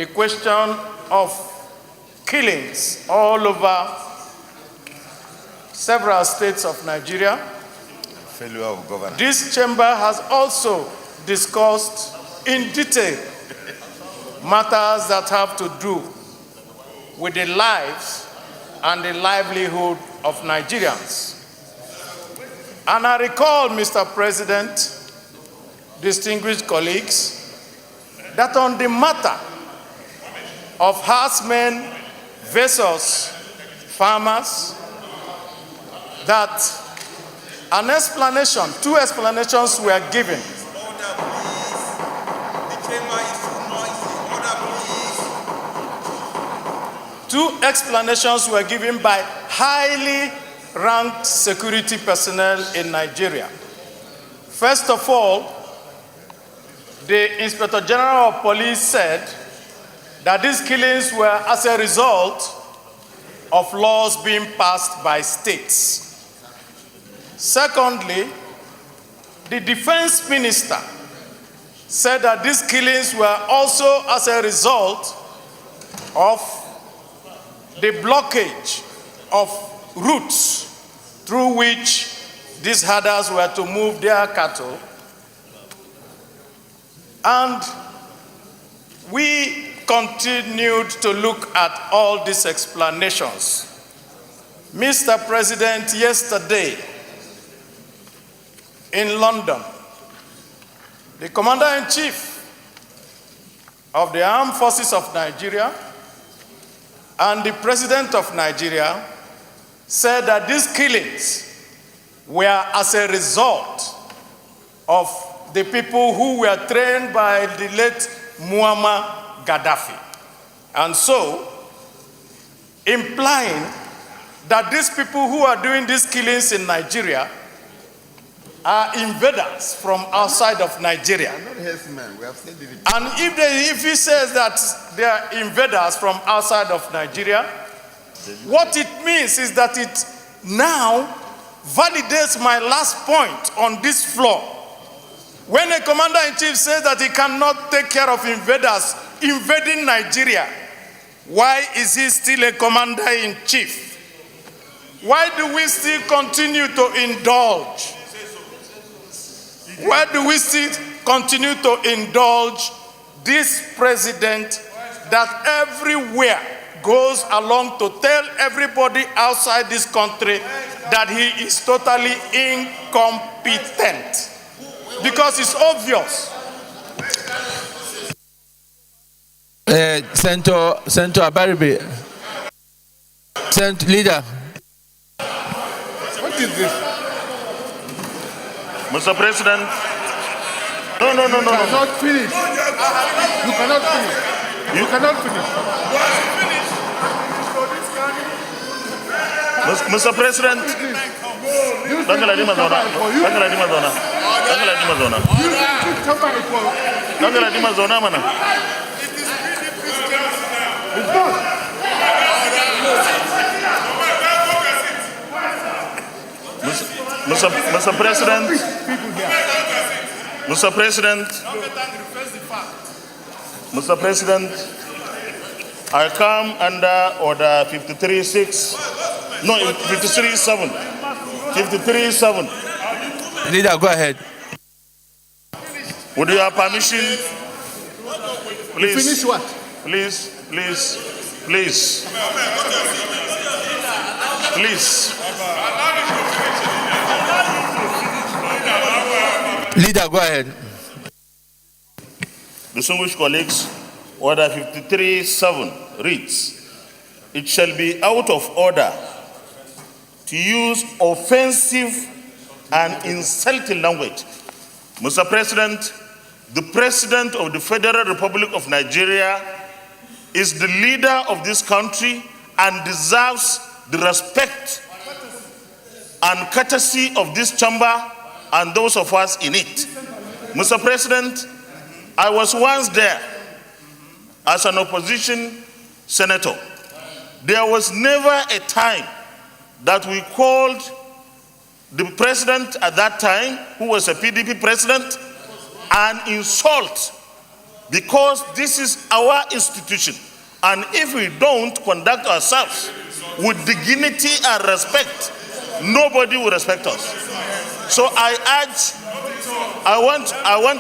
the question of killings all over several states of Nigeria, failure of governance, this chamber has also discussed in detail matters that have to do with the lives and the livelihood of Nigerians. And I recall, Mr. President, distinguished colleagues, that on the matter of herdsmen versus farmers, that an explanation, two explanations were given. Two explanations were given by highly ranked security personnel in Nigeria. First of all, the Inspector General of Police said that these killings were as a result of laws being passed by states. Secondly, the Defense Minister said that these killings were also as a result of the blockage of routes through which these herders were to move their cattle. And we continued to look at all these explanations. Mr. President, yesterday in London, the Commander-in-Chief of the Armed Forces of Nigeria and the President of Nigeria said that these killings were as a result of the people who were trained by the late Muammar Gaddafi. And so, implying that these people who are doing these killings in Nigeria are invaders from outside of Nigeria. And if he says that they are invaders from outside of Nigeria, what it means is that it now validates my last point on this floor. When a commander-in-chief says that he cannot take care of invaders invading Nigeria, why is he still a commander-in-chief? Why do we still continue to indulge? Why do we still continue to indulge this president that everywhere goes along to tell everybody outside this country that he is totally incompetent? Because it's obvious. Senator Abaribe, Leader. What is this? Mr. President. No. You cannot finish. You cannot finish. You cannot finish. Mr. President. Mr. President, Mr. President, I come under order 53.6, no, 53.7, 53.7. Leader, go ahead. With your permission, please. Finish what? Please. Leader, go ahead. Distinguished colleagues, order 53.7 reads, it shall be out of order to use offensive and insulting language. Mr. President, the President of the Federal Republic of Nigeria is the leader of this country and deserves the respect and courtesy of this chamber and those of us in it. Mr. President, I was once there as an opposition senator. There was never a time that we called the president at that time, who was a PDP president, an insult because this is our institution. And if we don't conduct ourselves with dignity and respect, nobody will respect us. So I want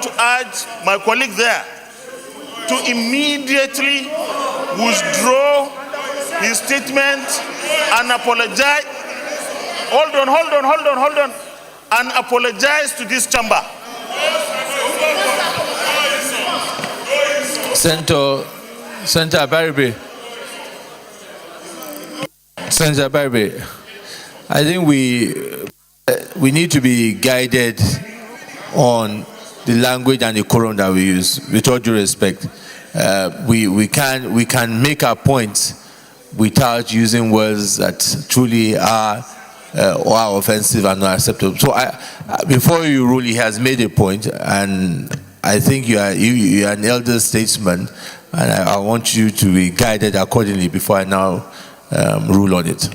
to urge my colleague there to immediately withdraw his statement and apologize. Hold on, and apologize to this chamber. Senator Abaribe. Senator Abaribe, I think we need to be guided on the language and the quorum that we use. With all due respect, we can make our point without using words that truly are offensive and not acceptable. So before you rule, he has made a point, and I think you are an elder statesman, and I want you to be guided accordingly before I now rule on it.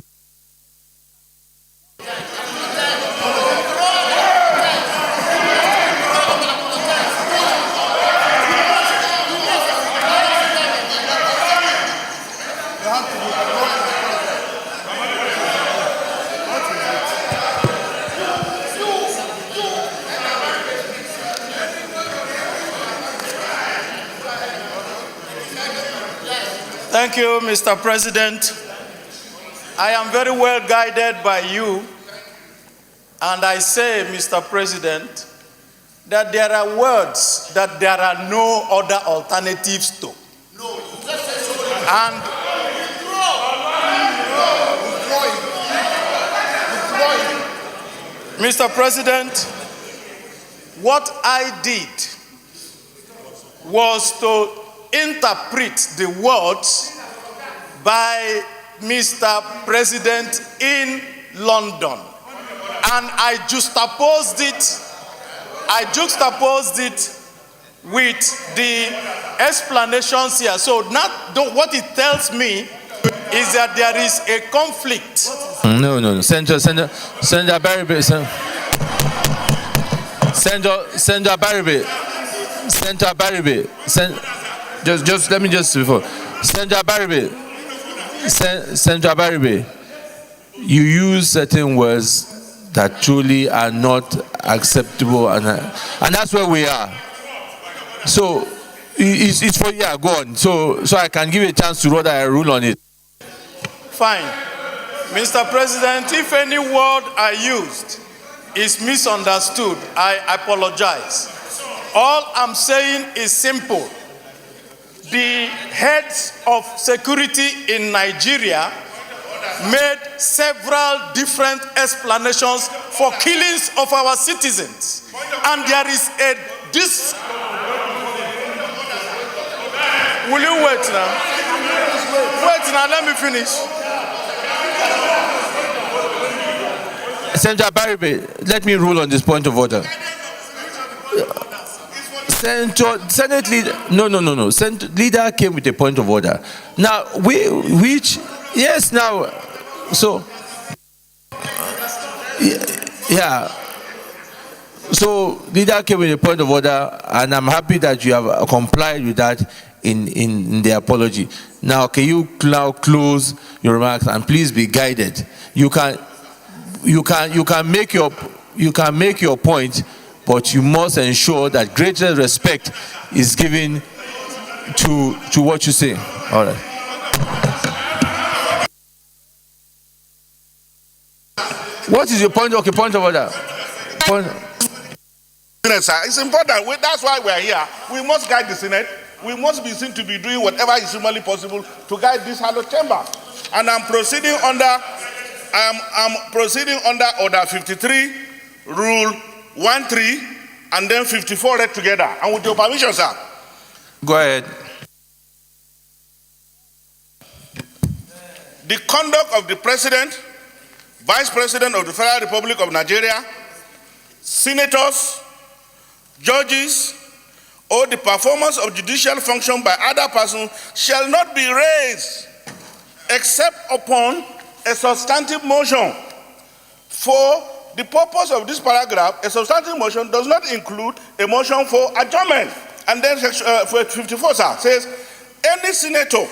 Thank you, Mr. President. I am very well guided by you, and I say, Mr. President, that there are words that there are no other alternatives to. And Mr. President, what I did was to interpret the words by Mr. President in London, and I juxtaposed it with the explanations here. So now what it tells me is that there is a conflict. No. Senator Abaribe. Senator Abaribe. Just let me just before. Senator Abaribe, you use certain words that truly are not acceptable, and that's where we are. So it's for you. Go on. So I can give you a chance to rather I rule on it. Fine, Mr. President. If any word I used is misunderstood, I apologize. All I'm saying is simple. The heads of security in Nigeria made several different explanations for killings of our citizens. And there is this. Will you wait now? Wait now, let me finish. Senator Abaribe, let me rule on this point of order. Senate leader, no. Senate leader came with a point of order. Now, so, yeah. So, leader came with a point of order, and I'm happy that you have complied with that in the apology. Now, can you now close your remarks and please be guided? You can make your point, but you must ensure that greater respect is given to what you say. All right. What is your point? Okay, point of order. It's important. That's why we are here. We must guide the Senate. We must be seen to be doing whatever is humanly possible to guide this hallowed chamber. And I'm proceeding under Order 53, Rule 13, and then 54 read together. And with your permission, sir. Go ahead. The conduct of the President, Vice President of the Federal Republic of Nigeria, senators, judges, or the performance of judicial function by other persons shall not be raised except upon a substantive motion. For the purpose of this paragraph, a substantive motion does not include a motion for adjournment. And then 54, sir, says, any senator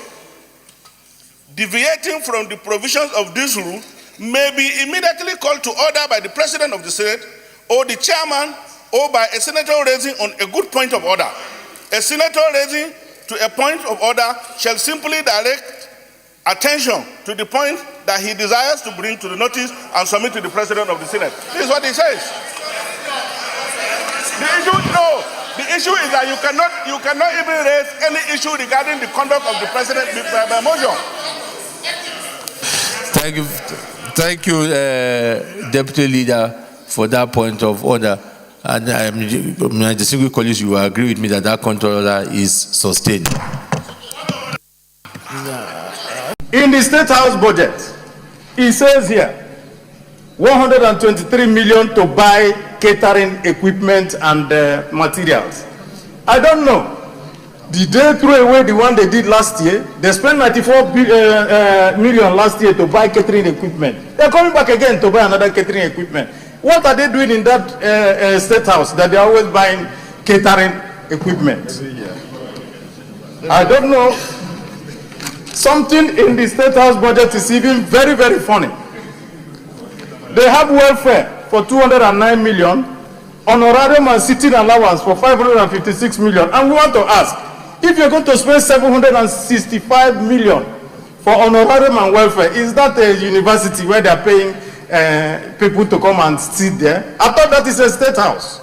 deviating from the provisions of this rule may be immediately called to order by the president of the Senate or the chairman or by a senator raising on a good point of order. A senator raising to a point of order shall simply direct attention to the point that he desires to bring to the notice and submit to the president of the Senate. This is what he says. The issue is that you cannot even raise any issue regarding the conduct of the president by motion. Thank you, Deputy Leader, for that point of order. And my distinguished colleagues, you will agree with me that that control order is sustained. In the State House budget, it says here, 123 million to buy catering equipment and materials. I don't know. Did they throw away the one they did last year? They spent 94 million last year to buy catering equipment. They're coming back again to buy another catering equipment. What are they doing in that State House that they're always buying catering equipment? I don't know. Something in the State House budget is even very, very funny. They have welfare for 209 million, honorarium and sitting allowance for 556 million. And we want to ask, if you're going to spend 765 million for honorarium and welfare, is that a university where they're paying people to come and sit there? I thought that is a State House.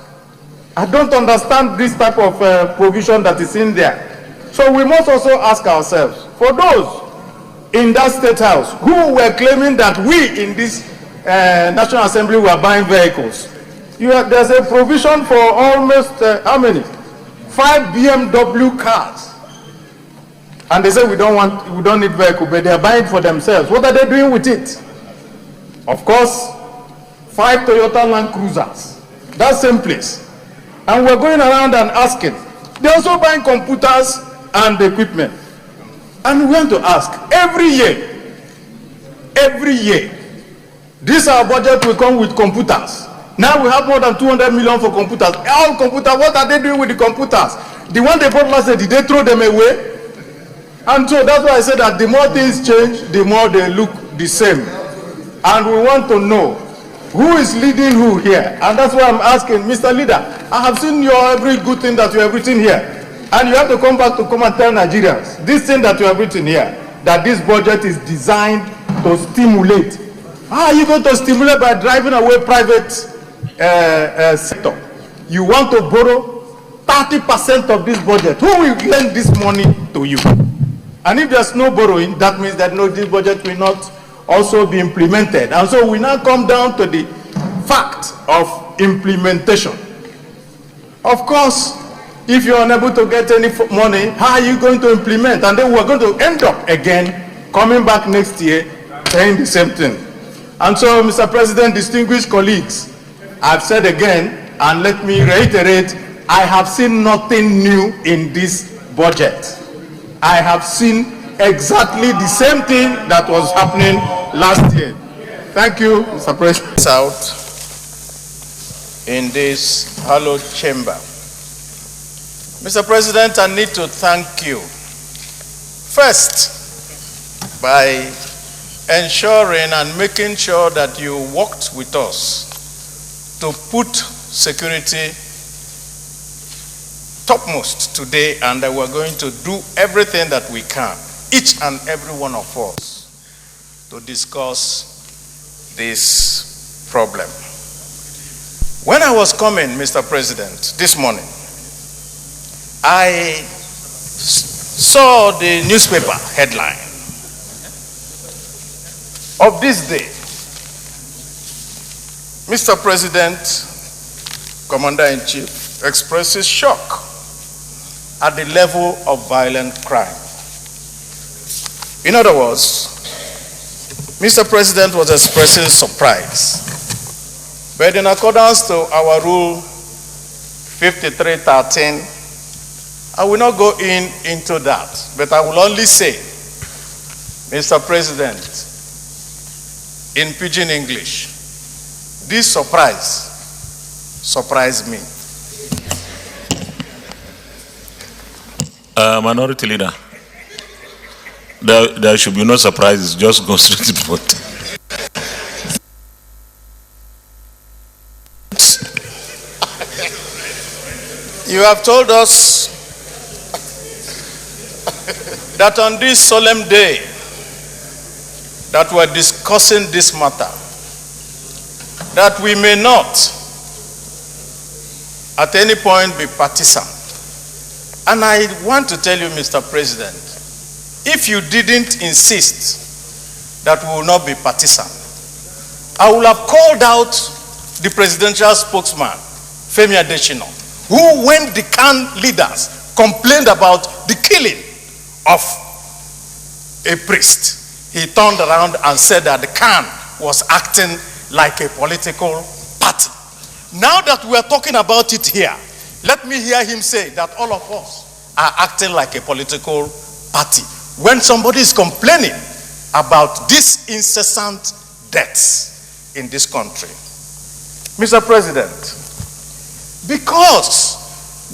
I don't understand this type of provision that is in there. So we must also ask ourselves, for those in that State House who were claiming that we in this National Assembly were buying vehicles, there's a provision for almost, how many? 5 BMW cars. And they say we don't need vehicle, but they're buying for themselves. What are they doing with it? Of course, 5 Toyota Land Cruisers. That same place. And we're going around and asking. They're also buying computers and equipment. And we want to ask, every year, this our budget will come with computers. Now we have more than 200 million for computers. All computers, what are they doing with the computers? The one they bought last year, did they throw them away? And so that's why I said that the more things change, the more they look the same. And we want to know who is leading who here. And that's why I'm asking, Mr. Leader, I have seen your every good thing that you have written here. And you have to come back to come and tell Nigerians, this thing that you have written here, that this budget is designed to stimulate. How are you going to stimulate by driving away private sector? You want to borrow 30% of this budget. Who will lend this money to you? And if there's no borrowing, that means that no, this budget will not also be implemented. And so we now come down to the fact of implementation. Of course, if you're unable to get any money, how are you going to implement? And then we're going to end up again coming back next year saying the same thing. And so, Mr. President, distinguished colleagues, I've said again, and let me reiterate, I have seen nothing new in this budget. I have seen exactly the same thing that was happening last year. Thank you, Mr. President. Out in this hallowed chamber. Mr. President, I need to thank you first by ensuring and making sure that you worked with us to put security topmost today, and that we're going to do everything that we can, each and every one of us, to discuss this problem. When I was coming, Mr. President, this morning, I saw the newspaper headline of this day. Mr. President, Commander-in-Chief, expresses shock at the level of violent crime. In other words, Mr. President was expressing surprise. But in accordance to our rule 5313, I will not go into that, but I will only say, Mr. President, in pidgin English, this surprised me. Minority Leader, there should be no surprises, just go straight to the point. You have told us that on this solemn day that we're discussing this matter, that we may not at any point be partisan. And I want to tell you, Mr. President, if you didn't insist that we will not be partisan, I would have called out the presidential spokesman, Femi Adesina, who, when the CAN leaders complained about the killing of a priest, he turned around and said that the CAN was acting like a political party. Now that we are talking about it here, let me hear him say that all of us are acting like a political party when somebody is complaining about these incessant deaths in this country. Mr. President, because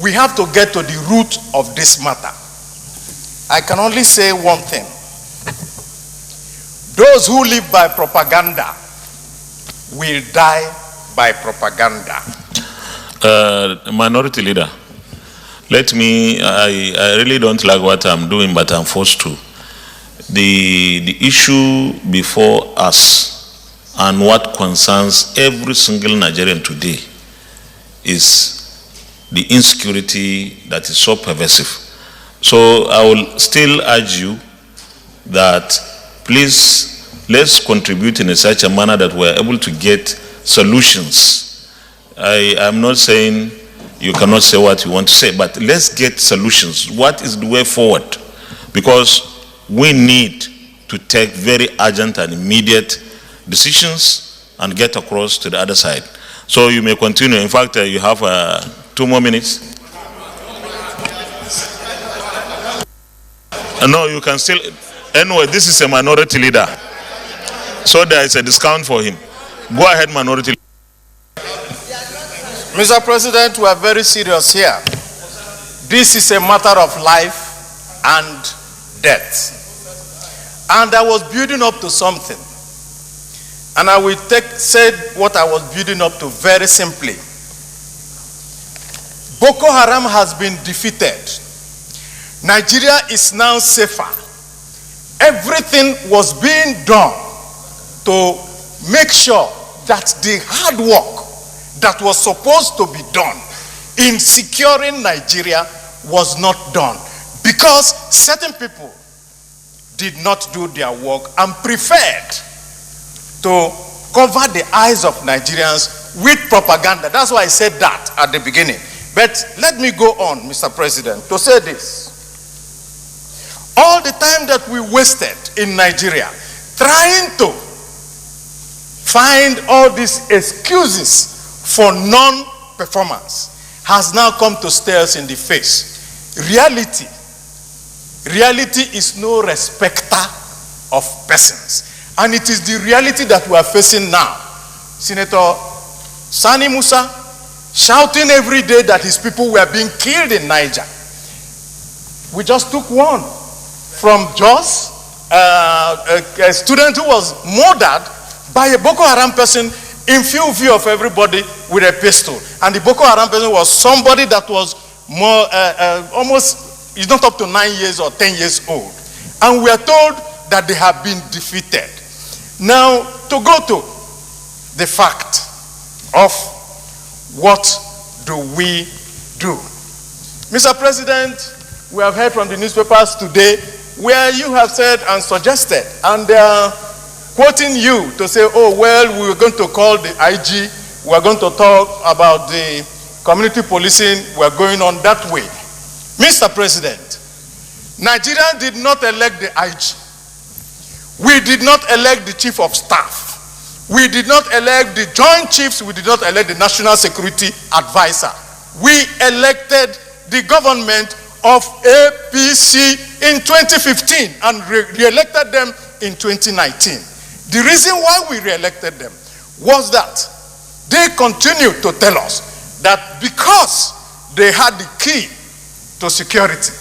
we have to get to the root of this matter, I can only say one thing. Those who live by propaganda will die by propaganda. Minority Leader, I really don't like what I'm doing, but I'm forced to. The issue before us and what concerns every single Nigerian today is the insecurity that is so pervasive. So I will still urge you that please let's contribute in such a manner that we're able to get solutions. I am not saying you cannot say what you want to say, but let's get solutions. What is the way forward? Because we need to take very urgent and immediate decisions and get across to the other side. So you may continue. In fact, you have 2 more minutes. No, you can still. Anyway, this is a minority leader, so there is a discount for him. Go ahead, minority leader. Mr. President, we are very serious here. This is a matter of life and death. And I was building up to something. And I will say what I was building up to very simply. Boko Haram has been defeated. Nigeria is now safer. Everything was being done to make sure that the hard work that was supposed to be done in securing Nigeria was not done because certain people did not do their work and preferred to cover the eyes of Nigerians with propaganda. That's why I said that at the beginning. But let me go on, Mr. President, to say this. All the time that we wasted in Nigeria trying to find all these excuses for non-performance has now come to stare us in the face. Reality is no respecter of persons. And it is the reality that we are facing now. Senator Sani Musa shouting every day that his people were being killed in Niger. We just took one from Jos, a student who was murdered by a Boko Haram person in full view of everybody with a pistol. And the Boko Haram person was somebody that was more, almost, he's not up to 9 years or 10 years old. And we are told that they have been defeated. Now, to go to the fact of what do we do? Mr. President, we have heard from the newspapers today where you have said and suggested, and they are quoting you to say, oh, well, we are going to call the IG, we are going to talk about the community policing, we are going on that way. Mr. President, Nigeria did not elect the IG. We did not elect the chief of staff. We did not elect the joint chiefs. We did not elect the national security advisor. We elected the government of APC in 2015 and re-elected them in 2019. The reason why we re-elected them was that they continued to tell us that because they had the key to security,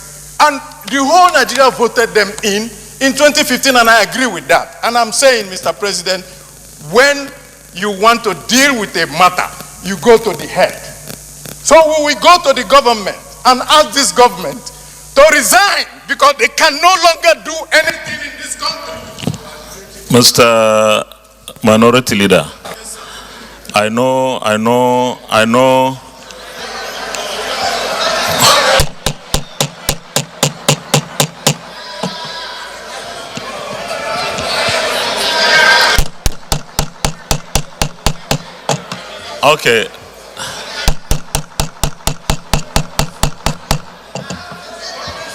And the whole Nigeria voted them in 2015, and I agree with that. And I'm saying, Mr. President, when you want to deal with a matter, you go to the head. So we will go to the government and ask this government to resign because they can no longer do anything in this country. Mr. Minority Leader, I know. Okay.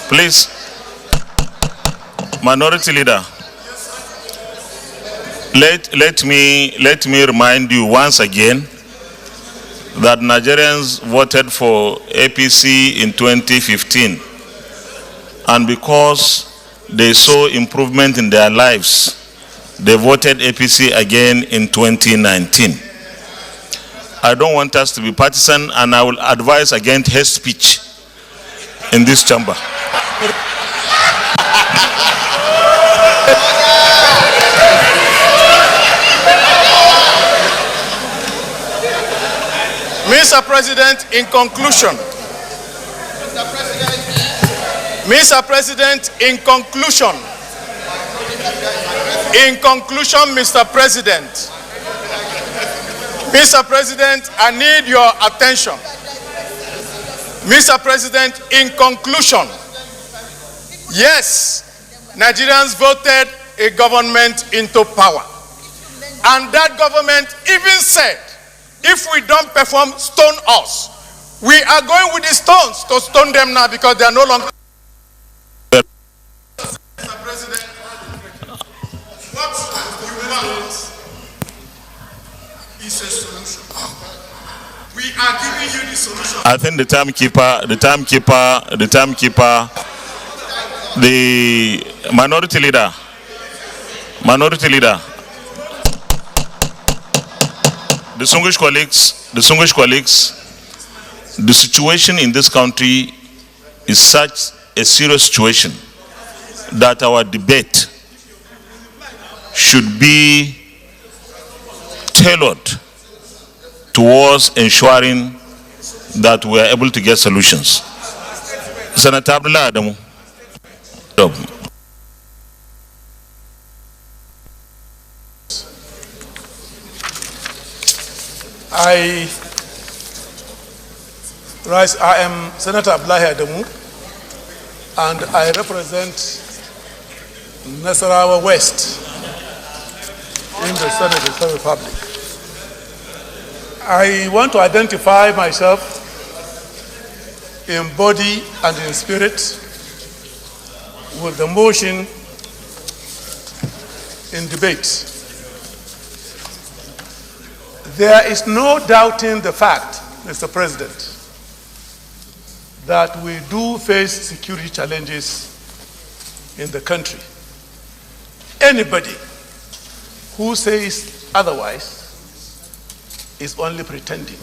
Please, Minority Leader, let me remind you once again that Nigerians voted for APC in 2015, and because they saw improvement in their lives, they voted APC again in 2019. I don't want us to be partisan, and I will advise against hate speech in this chamber. Mr. President, in conclusion, Mr. President, in conclusion, Mr. President, Mr. President, I need your attention. Mr. President, in conclusion, yes, Nigerians voted a government into power. And that government even said, if we don't perform, stone us. We are going with the stones to stone them now because they are no longer. Mr. President, what you want is a solution. We are giving you the solution. I think the timekeeper, the minority leader, distinguished colleagues, the situation in this country is such a serious situation that our debate should be tailored towards ensuring that we are able to get solutions. Senator Abdullah Adamu. I am Senator Abdullah Adamu, and I represent Nasarawa West in the Senate of the Republic. I want to identify myself in body and in spirit with the motion in debate. There is no doubting the fact, Mr. President, that we do face security challenges in the country. Anybody who says otherwise is only pretending.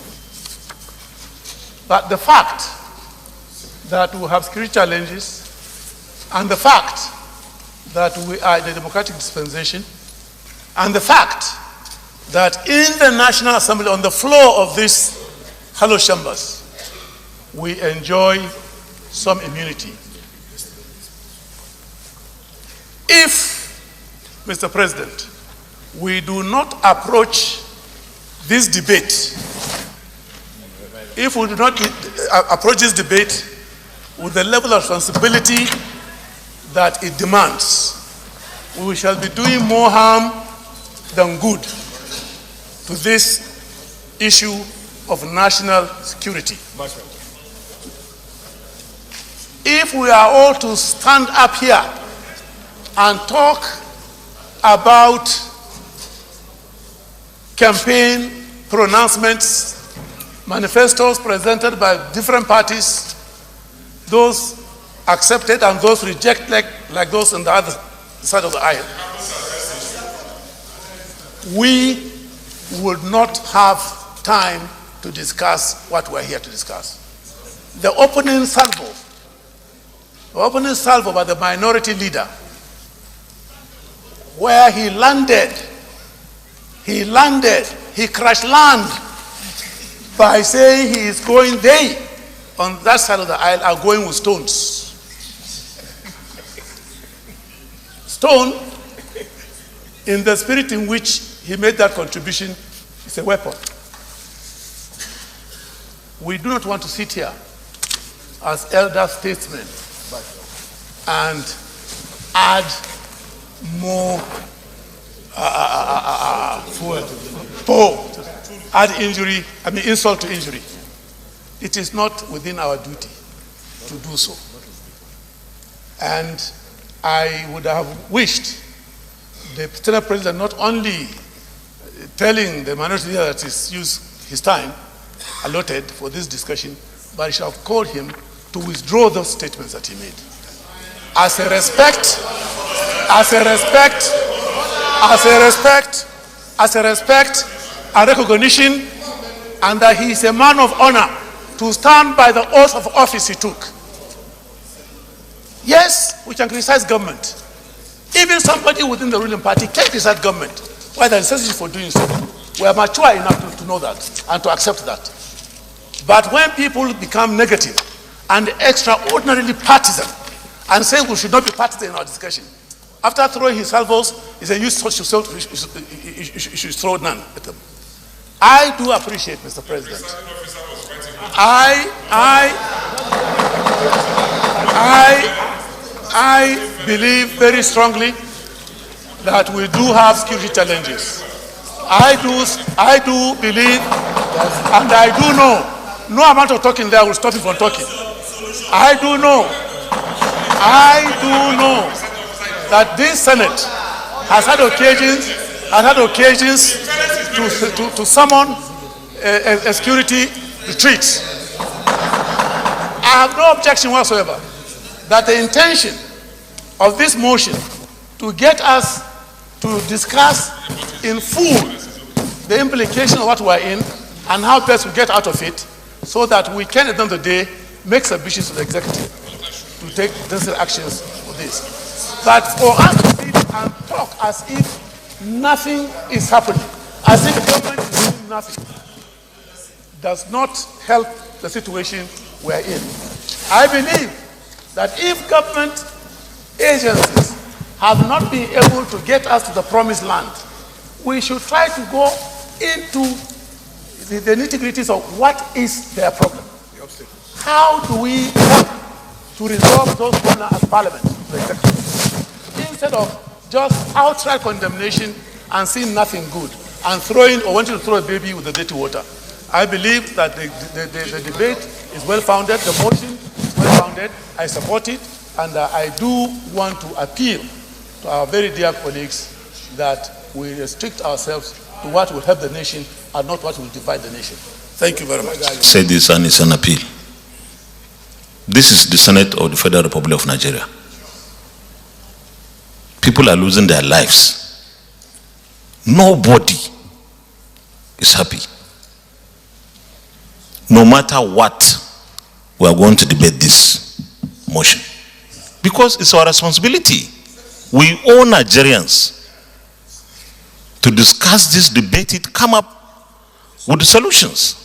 But the fact that we have security challenges and the fact that we are in a democratic dispensation and the fact that in the National Assembly, on the floor of this hollow chambers, we enjoy some immunity. If, Mr. President, we do not approach this debate, if we do not approach this debate with the level of responsibility that it demands, we shall be doing more harm than good to this issue of national security. If we are all to stand up here and talk about campaign pronouncements, manifestos presented by different parties, those accepted and those rejected, like those on the other side of the aisle, we would not have time to discuss what we're here to discuss. The opening salvo opening salvo by the minority leader, where he crash land by saying he is going, they on that side of the aisle are going with stones. Stone, in the spirit in which he made that contribution, is a weapon. We do not want to sit here as elder statesmen and add more insult to injury. It is not within our duty to do so. And I would have wished the Senate President not only telling the minority leader that he's used his time allotted for this discussion, but he should have called him to withdraw those statements that he made. As a respect, and recognition, and that he is a man of honor to stand by the oath of office he took. Yes, we can criticize government. Even somebody within the ruling party can criticize government. Why there is necessity for doing so? We are mature enough to know that and to accept that. But when people become negative and extraordinarily partisan and say we should not be partisan in our discussion, after throwing his salvos, he said, you should throw none at them. I do appreciate, Mr. President. I believe very strongly that we do have security challenges. I do believe, and I do know, no amount of talking there will stop you from talking. I do know that this Senate has had occasions to summon a security retreat. I have no objection whatsoever that the intention of this motion to get us to discuss in full the implication of what we are in and how best we get out of it, so that we can at the end of the day make submissions to the executive to take necessary actions for this. But for us to sit and talk as if nothing is happening, as if government is doing nothing, does not help the situation we are in. I believe that if government agencies have not been able to get us to the promised land, we should try to go into the nitty-gritties of what is their problem. How do we help to resolve those problems as Parliament, instead of just outright condemnation and seeing nothing good and throwing or wanting to throw a baby with the dirty water? I believe that the debate is well-founded, the motion is well-founded, I support it, and I do want to appeal to our very dear colleagues that we restrict ourselves to what will help the nation and not what will divide the nation. Thank you very much. Say this, and it's an appeal. This is the Senate of the Federal Republic of Nigeria. People are losing their lives. Nobody is happy. No matter what, we are going to debate this motion. Because it's our responsibility. We owe Nigerians to discuss this, debate it, come up with the solutions.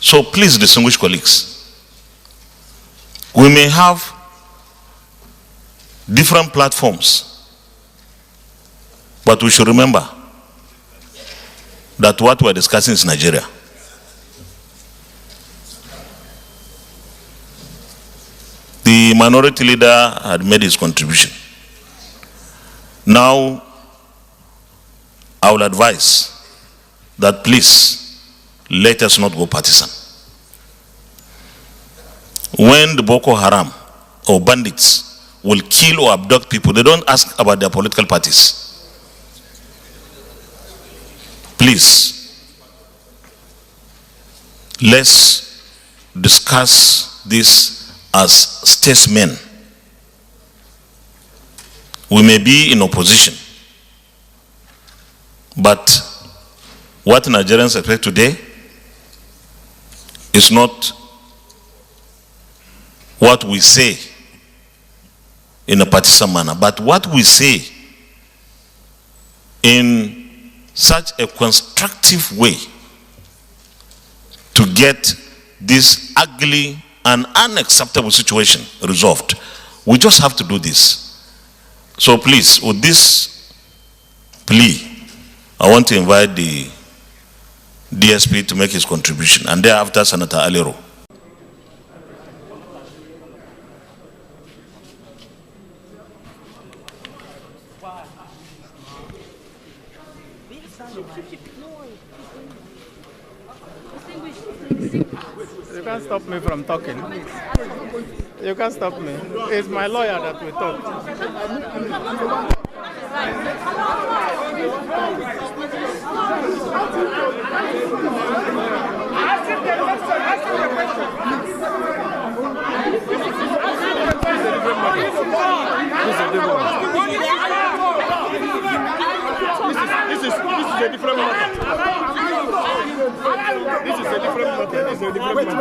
So please, distinguished colleagues, we may have different platforms, but we should remember that what we're discussing is Nigeria. The minority leader had made his contribution. Now, I will advise that please, let us not go partisan. When the Boko Haram or bandits will kill or abduct people, they don't ask about their political parties. Please, let's discuss this as statesmen. We may be in opposition, but what Nigerians expect today is not what we say in a partisan manner, but what we say in such a constructive way to get this ugly and unacceptable situation resolved. We just have to do this. So please, with this plea, I want to invite the DSP to make his contribution, and thereafter Senator Alero. You can't stop me from talking. You can't stop me. It's my lawyer that will talk. This is a different matter. This is a different matter. This is a different matter.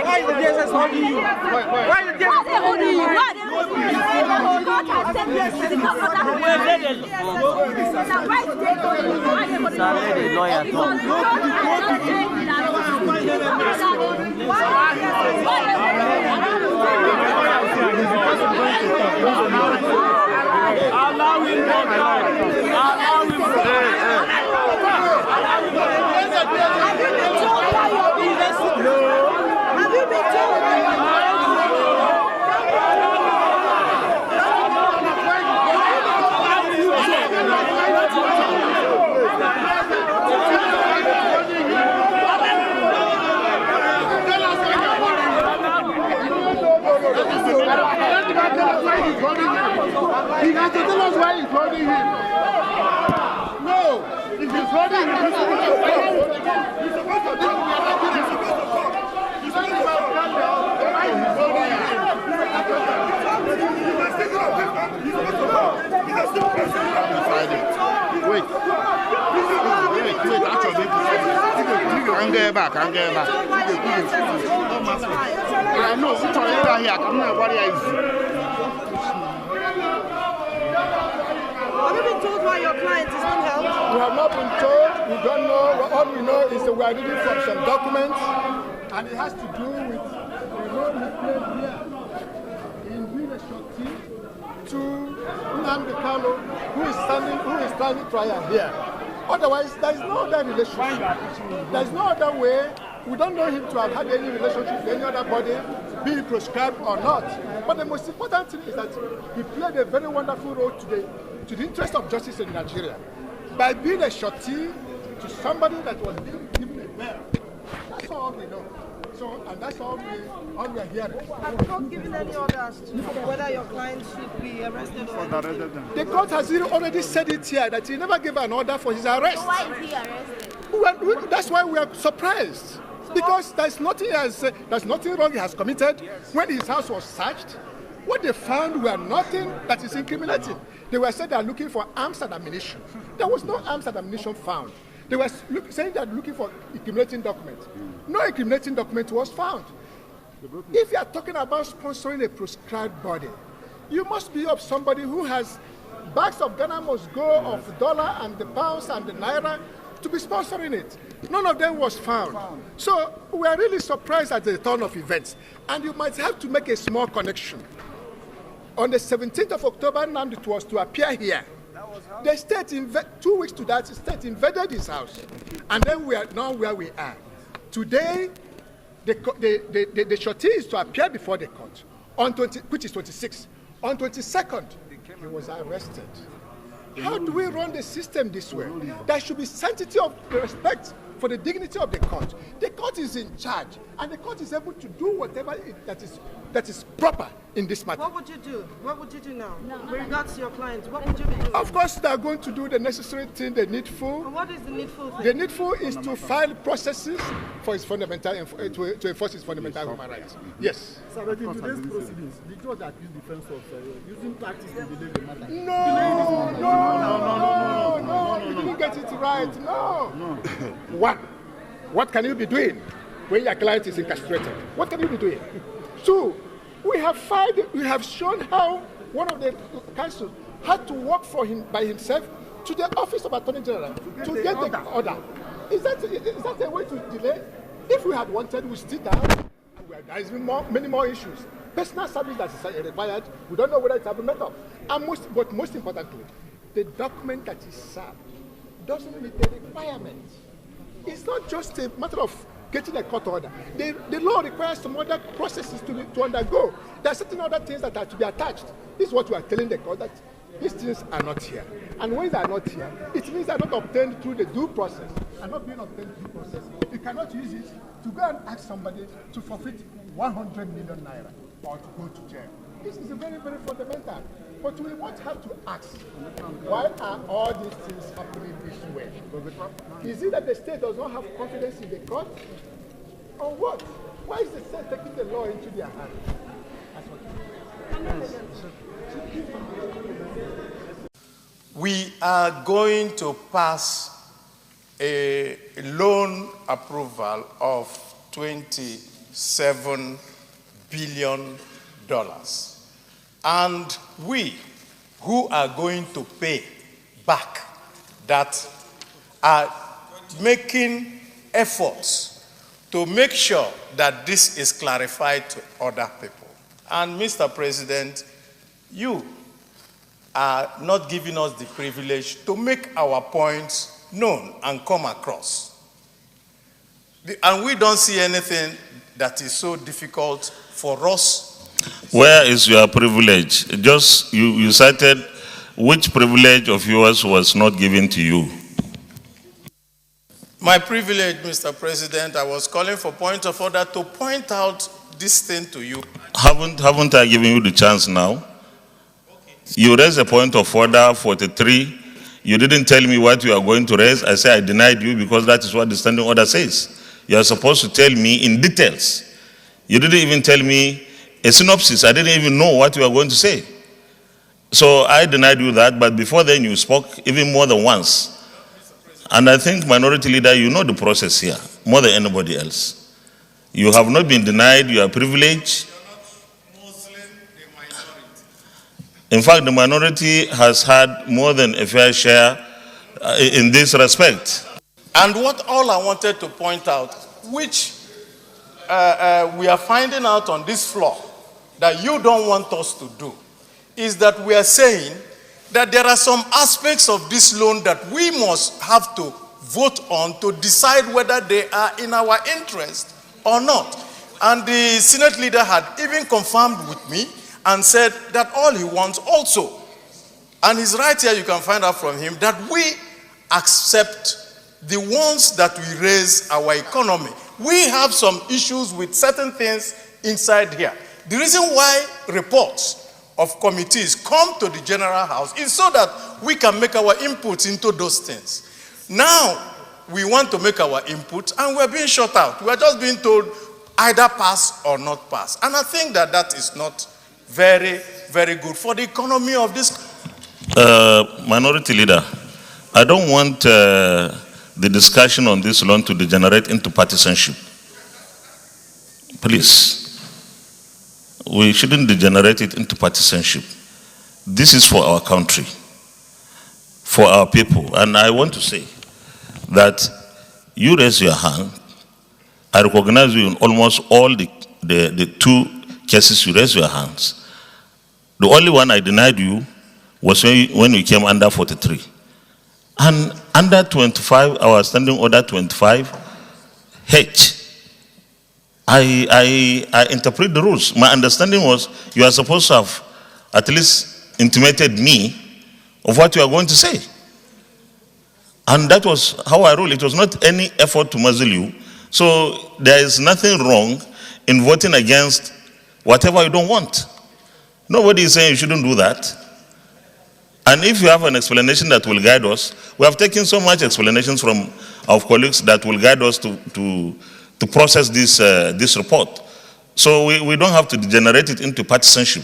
Why is the DSS holding you? Why is the DSS holding you? He has to tell us why he's holding him. No, if he's holding him, he's supposed to do it. He's talking about why he's holding him. Wait, actually, I'm going back. I know, I'm not worried. Have you been told why your client is not helped? We have not been told. We don't know. All we know is that we are reading from some documents, and it has to do with the road leaflet here in Nigerian-African to Nnamdi Kanu, who is standing trial here. Otherwise, there is no other relationship. There is no other way. We don't know him to have had any relationship with any other body, be it proscribed or not. But the most important thing is that he played a very wonderful role today to the interest of justice in Nigeria by being a shorty to somebody that was being given a bail. That's all we know. So, and that's all we are hearing. Have you not given any orders to whether your client should be arrested or anything? The court has already said it here that he never gave an order for his arrest. So why is he arrested? Well, that's why we are surprised. Because there's nothing wrong he has committed. When his house was searched, what they found were nothing that is incriminating. They were saying they are looking for arms and ammunition. There was no arms and ammunition found. They were saying they are looking for incriminating documents. No incriminating document was found. If you are talking about sponsoring a proscribed body, you must be of somebody who has bags of Ghana must go of the dollar and the pounds and the naira to be sponsoring it. None of them was found. So we are really surprised at the turn of events. And you might have to make a small connection. On the 17th of October, Nnamdi was to appear here. The state, 2 weeks to that, the state invaded his house. And then we are now where we are. Today, the shorty is to appear before the court, on which is 26. On 22nd, he was arrested. How do we run the system this way? There should be sanctity of respect for the dignity of the court. The court is in charge, and the court is able to do whatever that is proper in this matter. What would you do? What would you do now? With regards to your clients, what would you be doing? Of course, they are going to do the necessary thing, the needful. And what is the needful thing? The needful is to file processes for his fundamental, to enforce his fundamental human rights. Yes. Sir, but in today's proceedings, the judge accused defense of using tactics to delay the matter. No, you didn't get it right. No. One, What can you be doing when your client is incarcerated? What can you be doing? So we have shown how one of the councils had to work for him by himself to the office of Attorney General to get the order. Is that a way to delay? If we had wanted, we sit down, and there is many more issues. Personal service that is required, we don't know whether it's been met up. And most importantly, the document that is served doesn't meet the requirements. It's not just a matter of getting a court order. The law requires some other processes to undergo. There are certain other things that are to be attached. This is what we are telling the court, that these things are not here. And when they are not here, it means they are not obtained through the due process. Are not being obtained through the process. You cannot use it to go and ask somebody to forfeit 100 million naira or to go to jail. This is very, very fundamental. But we won't have to ask, why are all these things happening this way? Is it that the state does not have confidence in the court? Or what? Why is the state taking the law into their hands? We are going to pass a loan approval of $27 billion. And we, who are going to pay back that, are making efforts to make sure that this is clarified to other people. And Mr. President, you are not giving us the privilege to make our points known and come across. And we don't see anything that is so difficult for us. Where is your privilege? Just you cited which privilege of yours was not given to you. My privilege, Mr. President, I was calling for point of order to point out this thing to you. Haven't I given you the chance now? Okay. You raised a point of order 43. You didn't tell me what you are going to raise. I say I denied you because that is what the standing order says. You are supposed to tell me in details. You didn't even tell me a synopsis. I didn't even know what you were going to say. So I denied you that, but before then you spoke even more than once. And I think, Minority Leader, you know the process here more than anybody else. You have not been denied your privilege. In fact, the minority has had more than a fair share in this respect. And what all I wanted to point out, which we are finding out on this floor, that you don't want us to do, is that we are saying that there are some aspects of this loan that we must have to vote on to decide whether they are in our interest or not. And the Senate leader had even confirmed with me and said that all he wants also, and he's right here, you can find out from him, that we accept the ones that we raise our economy. We have some issues with certain things inside here. The reason why reports of committees come to the General House is so that we can make our inputs into those things. Now, we want to make our input and we're being shut out. We're just being told either pass or not pass. And I think that that is not very, very good for the economy of this. Minority Leader, I don't want the discussion on this loan to degenerate into partisanship. Please. We shouldn't degenerate it into partisanship. This is for our country, for our people. And I want to say that you raise your hand. I recognize you in almost all the two cases you raise your hands. The only one I denied you was when you came under 43. And under 25, our standing order 25, H. I interpret the rules. My understanding was you are supposed to have at least intimated me of what you are going to say. And that was how I ruled. It was not any effort to muzzle you. So there is nothing wrong in voting against whatever you don't want. Nobody is saying you shouldn't do that. And if you have an explanation that will guide us, we have taken so much explanations from our colleagues that will guide us to process this report. So we don't have to degenerate it into partisanship.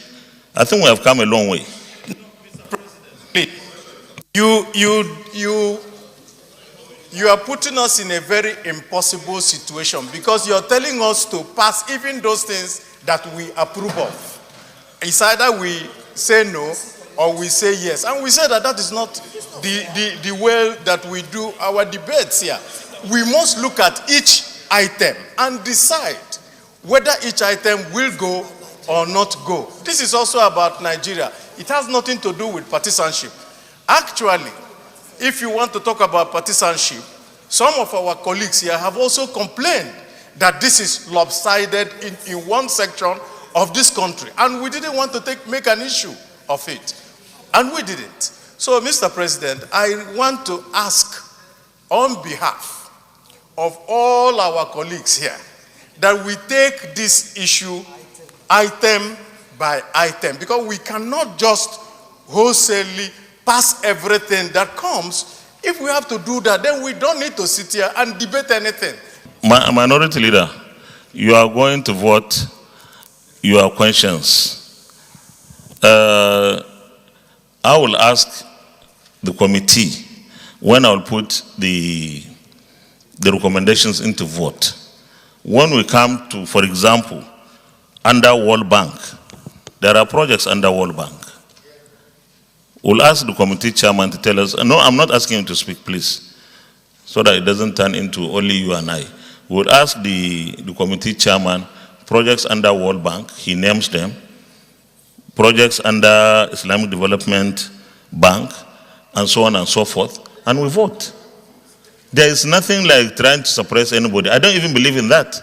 I think we have come a long way. you are putting us in a very impossible situation because you're telling us to pass even those things that we approve of. It's either we say no or we say yes. And we say that that is not the way that we do our debates here. We must look at each item and decide whether each item will go or not go. This is also about Nigeria. It has nothing to do with partisanship. Actually, if you want to talk about partisanship, some of our colleagues here have also complained that this is lopsided in one section of this country. And we didn't want to make an issue of it. And we didn't. So, Mr. President, I want to ask on behalf of all our colleagues here that we take this issue item by item, because we cannot just wholesalely pass everything that comes. If we have to do that, then we don't need to sit here and debate anything. Minority Leader, you are going to vote your conscience. I will ask the committee when I will put the recommendations into vote. When we come to, for example, under World Bank, there are projects under World Bank. We'll ask the committee chairman to tell us. No, I'm not asking him to speak, please, so that it doesn't turn into only you and I. We'll ask the committee chairman, projects under World Bank, he names them, projects under Islamic Development Bank, and so on and so forth, and we vote. There is nothing like trying to suppress anybody. I don't even believe in that.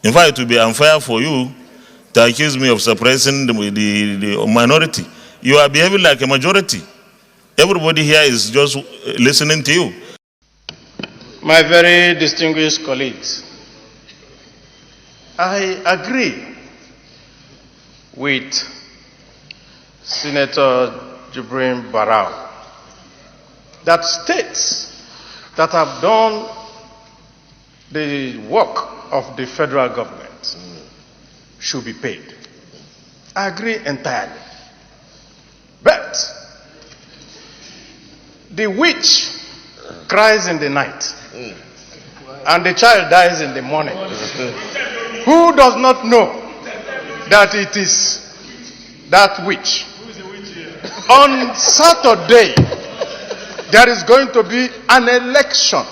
In fact, it would be unfair for you to accuse me of suppressing the minority. You are behaving like a majority. Everybody here is just listening to you. My very distinguished colleagues, I agree with Senator Jibrin Barau that states that have done the work of the federal government should be paid. I agree entirely. But the witch cries in the night and the child dies in the morning. Who does not know that it is that witch? On Saturday, there is going to be an election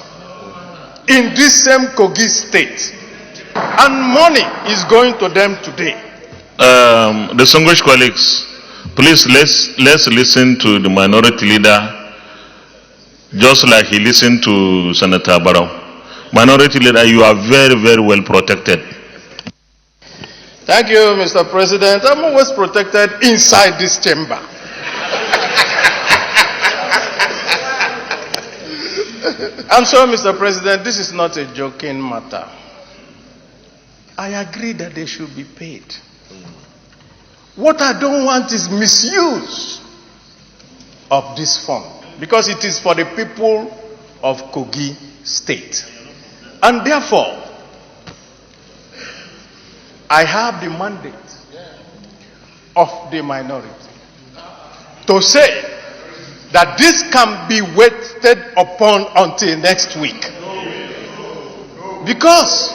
in this same Kogi state, and money is going to them today. Distinguished colleagues, please let's listen to the minority leader, just like he listened to Senator Barrow. Minority leader, you are very, very well protected. Thank you, Mr. President. I'm always protected inside this chamber. I'm sure, Mr. President, this is not a joking matter. I agree that they should be paid. What I don't want is misuse of this fund, because it is for the people of Kogi State. And therefore, I have the mandate of the minority to say that this can be waited upon until next week. Because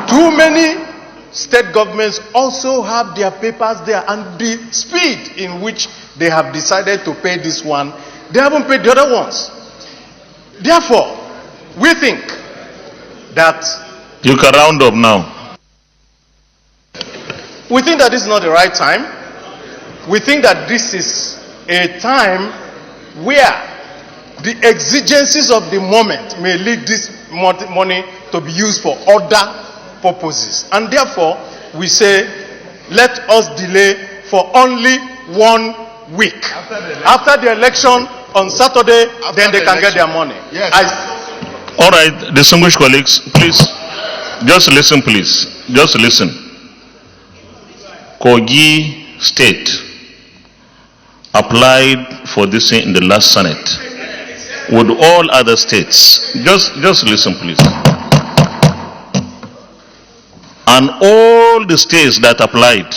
too many state governments also have their papers there, and the speed in which they have decided to pay this one, they haven't paid the other ones. Therefore, we think that... You can round up now. We think that this is not the right time. We think that this is a time where the exigencies of the moment may lead this money to be used for other purposes. And therefore, we say, let us delay for only 1 week. After the election on Saturday, then they can get their money. Yes. All right, distinguished colleagues, please, just listen, please. Just listen. Kogi State applied for this in the last Senate with all other states. Just listen, please. And all the states that applied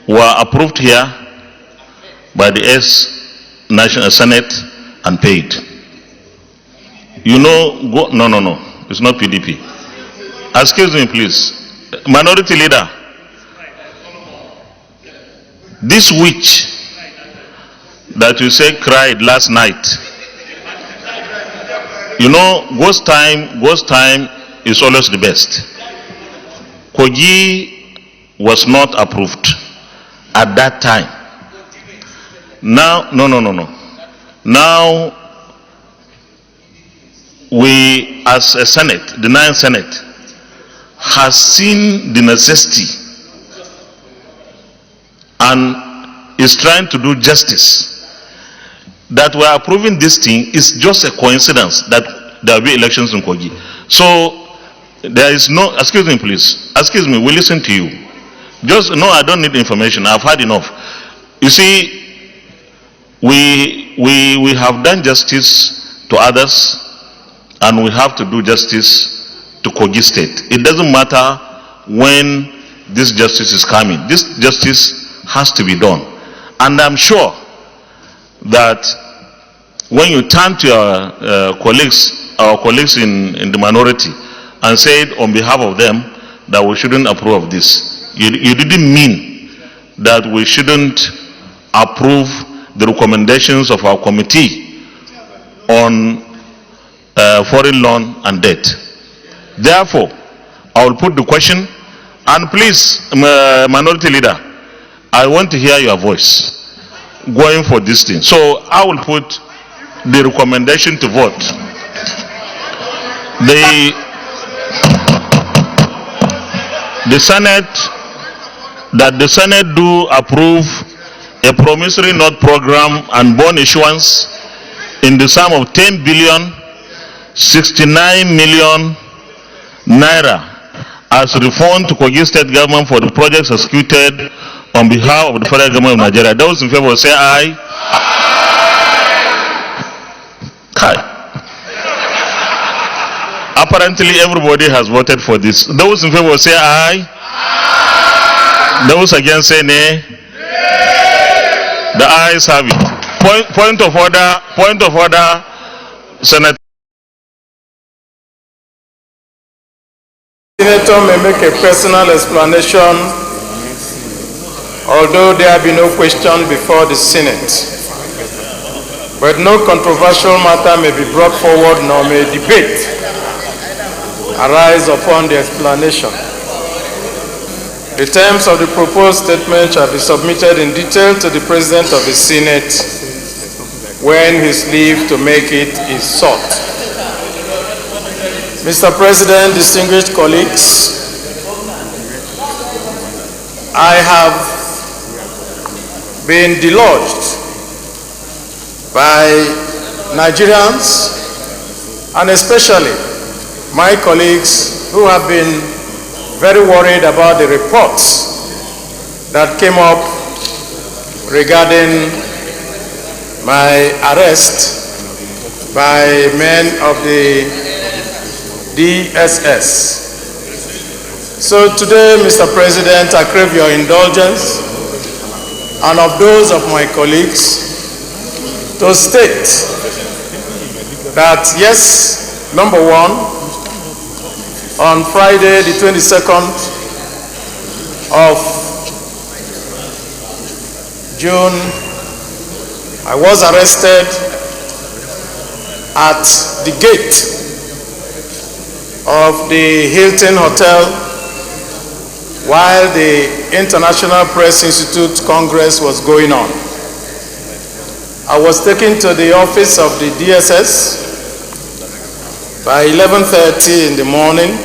were approved here by the National Senate and paid. You know, no. It's not PDP. Excuse me, please. Minority leader. This witch that you say cried last night. You know, ghost time is always the best. Kogi was not approved at that time. Now, no. Now, we as a Senate, the 9th Senate, has seen the necessity and is trying to do justice. That we are approving this thing is just a coincidence that there will be elections in Kogi. So there is no, excuse me please, excuse me, we listen to you. Just, no, I don't need information, I've had enough. You see, we have done justice to others and we have to do justice to Kogi State. It doesn't matter when this justice is coming. This justice has to be done. And I'm sure that when you turn to our colleagues in the minority and said on behalf of them that we shouldn't approve of this, you didn't mean that we shouldn't approve the recommendations of our committee on foreign loan and debt. Therefore, I will put the question, and please, minority leader, I want to hear your voice going for this thing. So I will put the recommendation to vote. The Senate do approve a promissory note program and bond issuance in the sum of 10,069 million naira as refund to Kogi State government for the projects executed on behalf of the federal government of Nigeria. Those in favor say aye. Aye. Apparently everybody has voted for this. Those in favor say aye. Those against say nay. The ayes have it. Point of order, Senator. Senator may make a personal explanation, although there be no question before the Senate. But no controversial matter may be brought forward, nor may debate arise upon the explanation. The terms of the proposed statement shall be submitted in detail to the President of the Senate when his leave to make it is sought. Mr. President, distinguished colleagues, I have been deluged by Nigerians and especially my colleagues who have been very worried about the reports that came up regarding my arrest by men of the DSS. So today, Mr. President, I crave your indulgence and of those of my colleagues to state that yes, number one, on Friday, the 22nd of June, I was arrested at the gate of the Hilton Hotel while the International Press Institute Congress was going on. I was taken to the office of the DSS by 11:30 in the morning,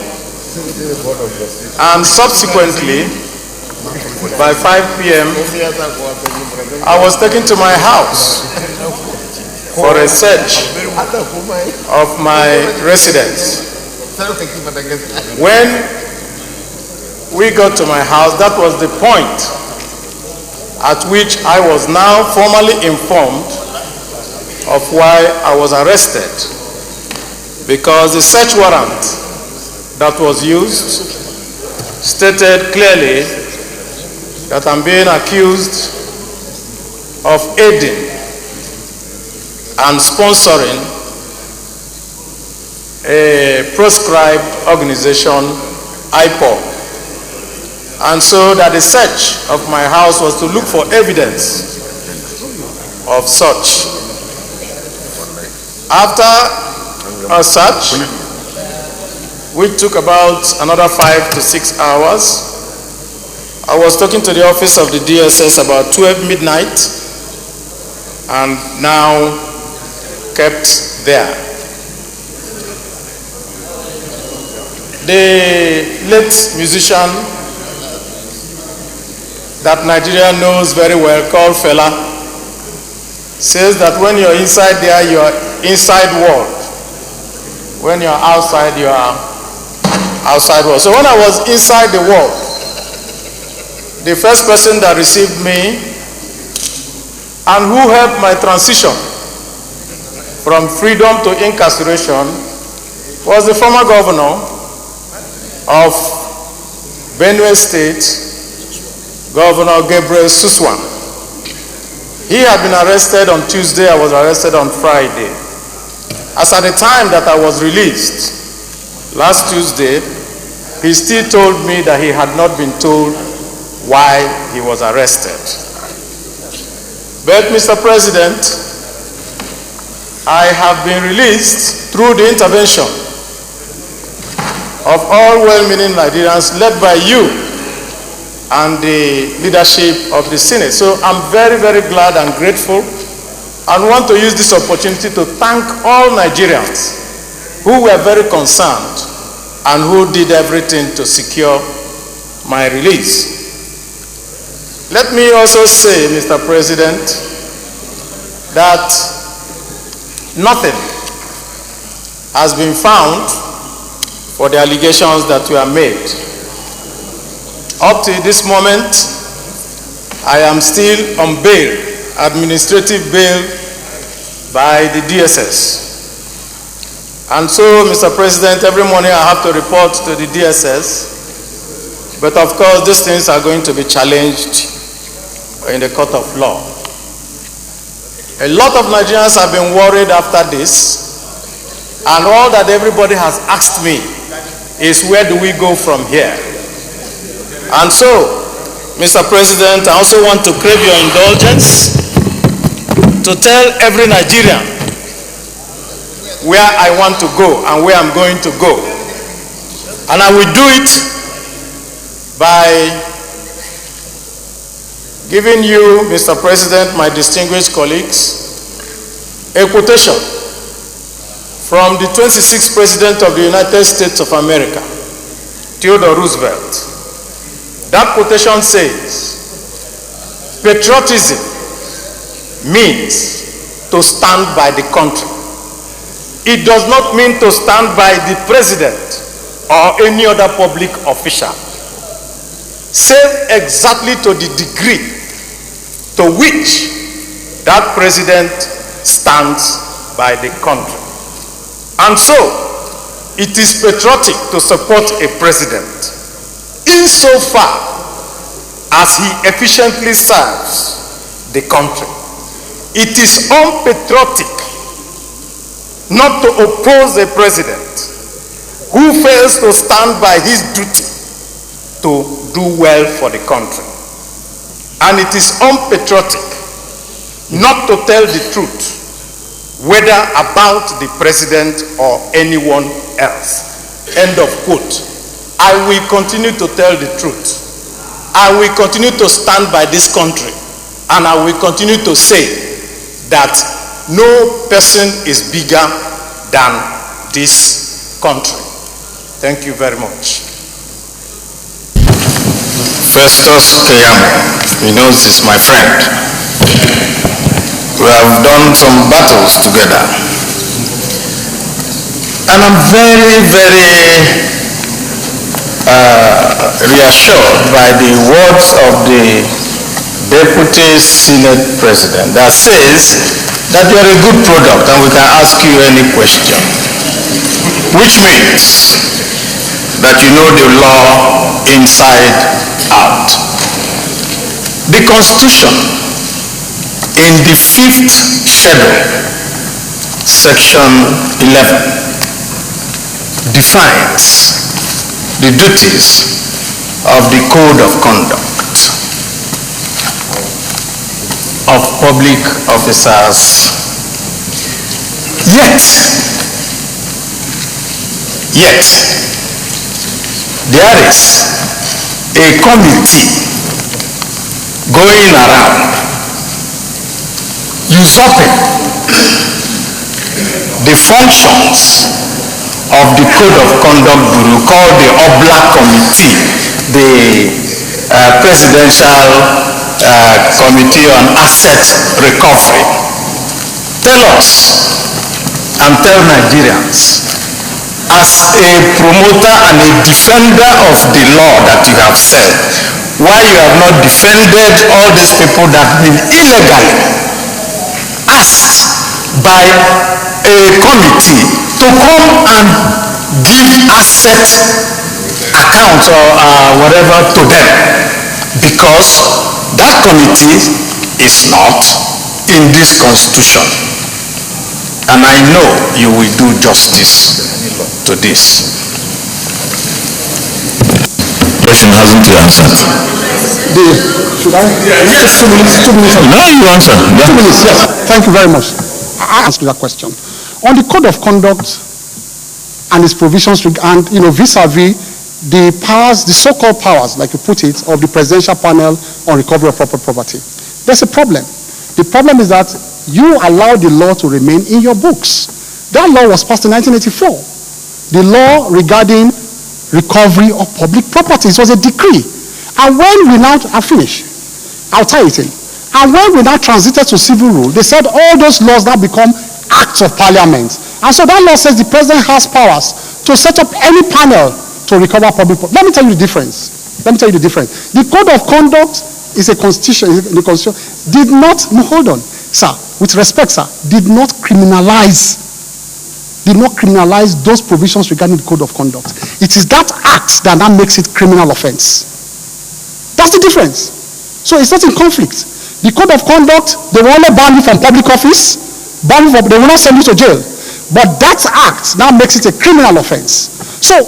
and subsequently by 5 p.m. I was taken to my house for a search of my residence. When we got to my house, that was the point at which I was now formally informed of why I was arrested, because the search warrant that was used stated clearly that I'm being accused of aiding and sponsoring a proscribed organization, IPOB. And so that the search of my house was to look for evidence of such. After a search, which took about another 5 to 6 hours, I was talking to the office of the DSS about 12 midnight and now kept there. The late musician that Nigeria knows very well, called Fela, says that when you're inside there, you're inside world. When you're outside, you are outside world. So when I was inside the world, the first person that received me and who helped my transition from freedom to incarceration was the former governor of Benue State, Governor Gabriel Suswan. He had been arrested on Tuesday, I was arrested on Friday. As at the time that I was released, last Tuesday, he still told me that he had not been told why he was arrested. But Mr. President, I have been released through the intervention of all well-meaning Nigerians led by you and the leadership of the Senate. So I'm very, very glad and grateful and want to use this opportunity to thank all Nigerians who were very concerned and who did everything to secure my release. Let me also say, Mr. President, that nothing has been found for the allegations that were made. Up to this moment, I am still on bail, administrative bail by the DSS. And so, Mr. President, every morning I have to report to the DSS, but of course these things are going to be challenged in the court of law. A lot of Nigerians have been worried after this, and all that everybody has asked me is, where do we go from here? And so, Mr. President, I also want to crave your indulgence to tell every Nigerian where I want to go and where I'm going to go. And I will do it by giving you, Mr. President, my distinguished colleagues, a quotation from the 26th President of the United States of America, Theodore Roosevelt. That quotation says, patriotism means to stand by the country. It does not mean to stand by the president or any other public official. Save exactly to the degree to which that president stands by the country. And so, it is patriotic to support a president insofar as he efficiently serves the country. It is unpatriotic not to oppose a president who fails to stand by his duty to do well for the country. And it is unpatriotic not to tell the truth, whether about the president or anyone else. End of quote. I will continue to tell the truth. I will continue to stand by this country, and I will continue to say that no person is bigger than this country. Thank you very much. Festus Keyamo, he knows he's my friend. We have done some battles together. And I'm very, very reassured by the words of the Deputy Senate President that says that you are a good product and we can ask you any question, which means that you know the law inside out. The Constitution, in the 5th schedule, section 11, defines the duties of the code of conduct of public officers. Yet, there is a committee going around usurping the functions of the Code of Conduct Bureau called the Obla Committee, the Presidential Committee on Asset Recovery. Tell us and tell Nigerians, as a promoter and a defender of the law that you have said, why you have not defended all these people that have been illegally asked by a committee to come and give asset account or whatever to them, because that committee is not in this constitution. And I know you will do justice to this. Question hasn't been answered. Should I? Yes. 2 minutes. 2 minutes. No, you answer. 2 minutes, yes. Thank you very much. I ask you that question. On the code of conduct and its provisions, and vis-a-vis the powers, the so-called powers, like you put it, of the Presidential Panel on Recovery of Property, there's a problem. The problem is that you allow the law to remain in your books. That law was passed in 1984. The law regarding recovery of public properties was a decree. And when we now, I finish, I'll tie it in. And when we now transited to civil rule, they said all those laws now become acts of parliament. And so that law says the president has powers to set up any panel to recover public property. Let me tell you the difference. The code of conduct is a constitution, the constitution did not, no, hold on, sir, with respect, sir, did not criminalize those provisions regarding the code of conduct. It is that act that now makes it criminal offense. That's the difference. So it's not in conflict. The code of conduct, they will only ban you from public office, they will not send you to jail. But that act now makes it a criminal offense. So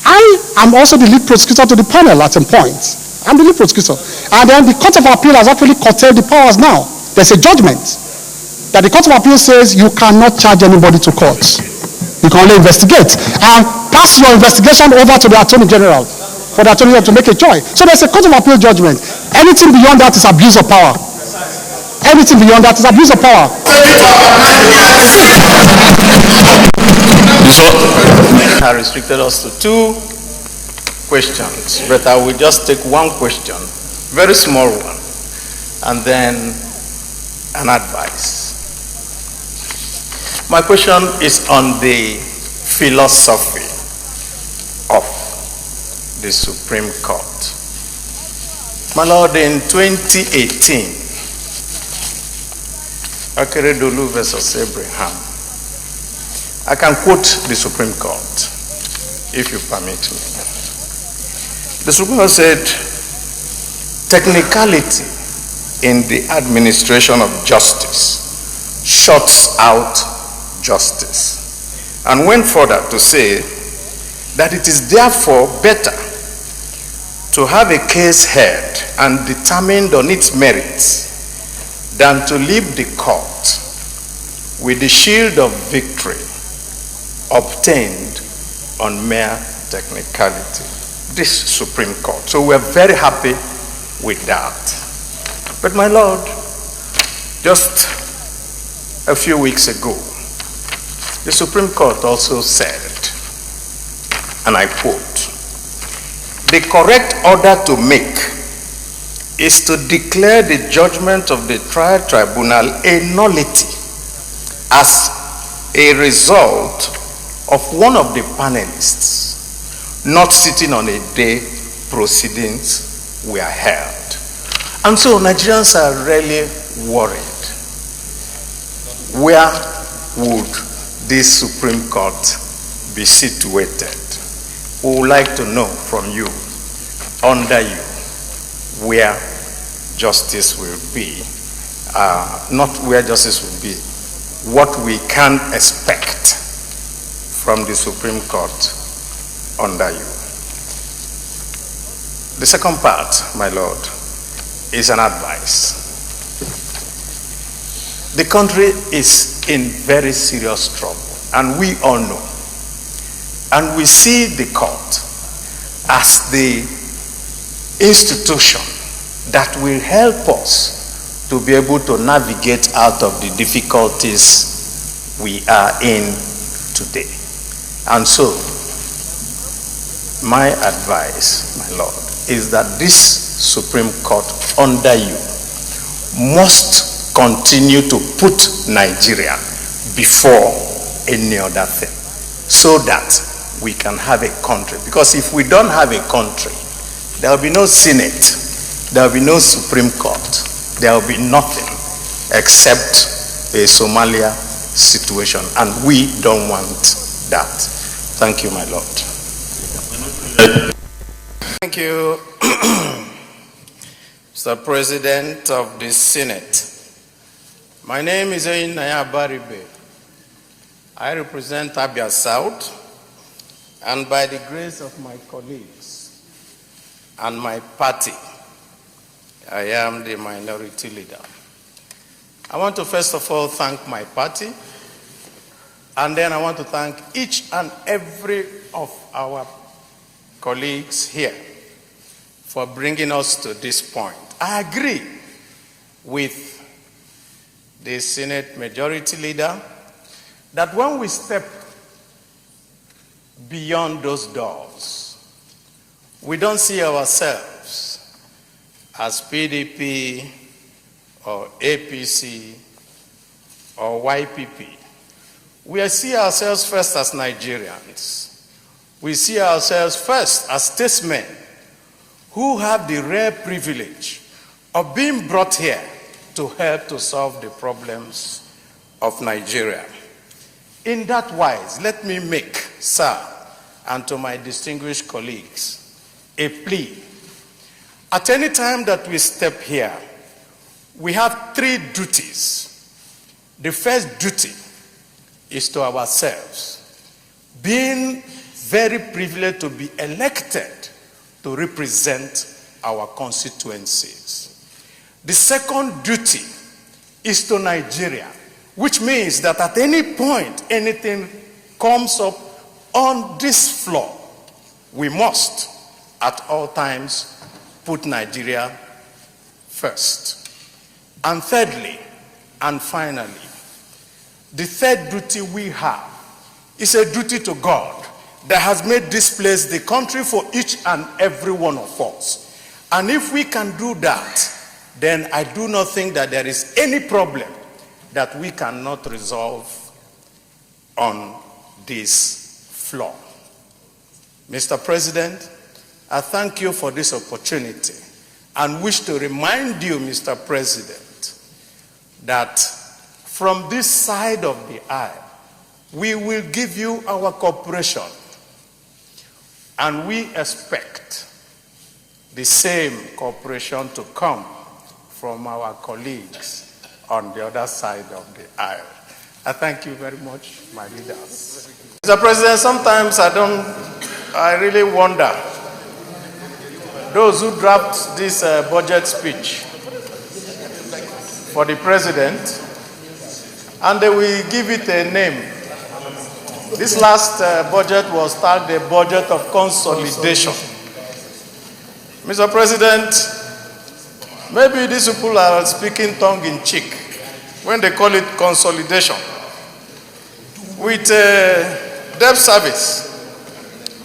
I am also the lead prosecutor to the panel at some point. I'm the lead prosecutor. And then the Court of Appeal has actually curtailed the powers now. There's a judgment that the Court of Appeal says you cannot charge anybody to court. You can only investigate. And pass your investigation over to the Attorney General for the Attorney General to make a choice. So there's a Court of Appeal judgment. Anything beyond that is abuse of power. Anything beyond that is abuse of power. I restricted us to 2 questions, but I will just take 1 question, very small one, and then an advice. My question is on the philosophy of the Supreme Court. My Lord, in 2018, Akeredolu versus Abraham, I can quote the Supreme Court, if you permit me. The Supreme Court said, technicality in the administration of justice shuts out justice. And went further to say that it is therefore better to have a case heard and determined on its merits than to leave the court with the shield of victory obtained on mere technicality. This Supreme Court. So we're very happy with that. But my Lord, just a few weeks ago, the Supreme Court also said, and I quote, the correct order to make is to declare the judgment of the trial tribunal a nullity as a result of one of the panelists not sitting on a day proceedings were held. And so Nigerians are really worried. Where would this Supreme Court be situated? We would like to know from you, under you, where justice will be, not where justice will be, what we can expect from the Supreme Court under you. The second part, my Lord, is an advice. The country is in very serious trouble, and we all know. And we see the court as the institution that will help us to be able to navigate out of the difficulties we are in today. And so, my advice, my Lord, is that this Supreme Court under you must continue to put Nigeria before any other thing, so that we can have a country. Because if we don't have a country, there will be no Senate, there will be no Supreme Court, there will be nothing except a Somalia situation, and we don't want that. Thank you, my Lord. Thank you, Mr. President of the Senate. My name is Abaribe. I represent Abia South, and by the grace of my colleagues and my party, I am the minority leader. I want to first of all thank my party, and then I want to thank each and every of our colleagues here for bringing us to this point. I agree with the Senate Majority Leader that when we step beyond those doors, we don't see ourselves as PDP or APC or YPP. We see ourselves first as Nigerians. We see ourselves first as statesmen who have the rare privilege of being brought here to help to solve the problems of Nigeria. In that wise, let me make, sir, and to my distinguished colleagues, a plea. At any time that we step here, we have three duties. The first duty is to ourselves, being very privileged to be elected to represent our constituencies. The second duty is to Nigeria, which means that at any point anything comes up on this floor, we must at all times put Nigeria first. And thirdly, and finally, the third duty we have is a duty to God that has made this place the country for each and every one of us. And if we can do that, then I do not think that there is any problem that we cannot resolve on this floor. Mr. President, I thank you for this opportunity and wish to remind you, Mr. President, that from this side of the aisle, we will give you our cooperation, and we expect the same cooperation to come from our colleagues on the other side of the aisle. I thank you very much, my leaders. Mr. President, sometimes I really wonder, those who draft this budget speech for the president, and they will give it a name. This last budget was tagged a budget of consolidation. Mr. President, maybe these people are speaking tongue-in-cheek when they call it consolidation. With debt service,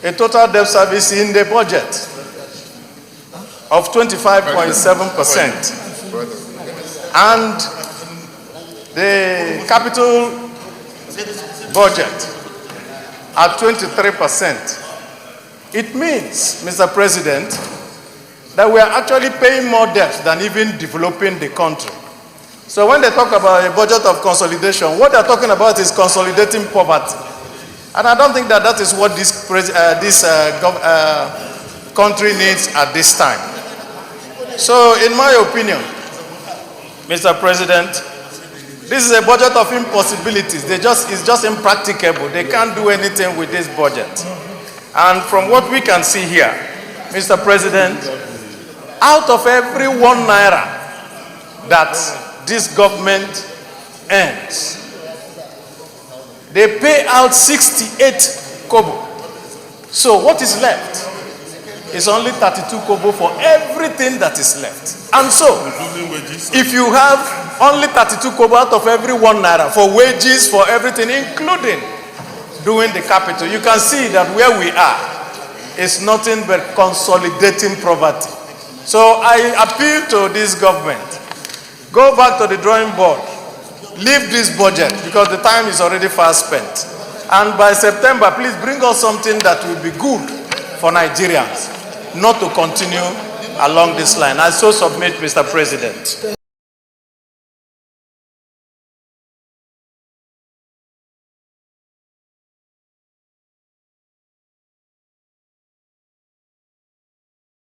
a total debt service in the budget of 25.7%, and the capital budget at 23%. It means, Mr. President, that we are actually paying more debt than even developing the country. So when they talk about a budget of consolidation, what they're talking about is consolidating poverty. And I don't think that that is what this country needs at this time. So in my opinion, Mr. President, This is a budget of impossibilities. It's just impracticable. They can't do anything with this budget. And from what we can see here, Mr. President, out of every 1 naira that this government earns, they pay out 68 kobo. So what is left is only 32 kobo for everything that is left. And so, if you have only 32 kobo out of every 1 naira for wages, for everything, including doing the capital, you can see that where we are is nothing but consolidating poverty. So I appeal to this government, go back to the drawing board, leave this budget because the time is already fast spent. And by September, please bring us something that will be good for Nigerians, not to continue along this line. I so submit, Mr. President.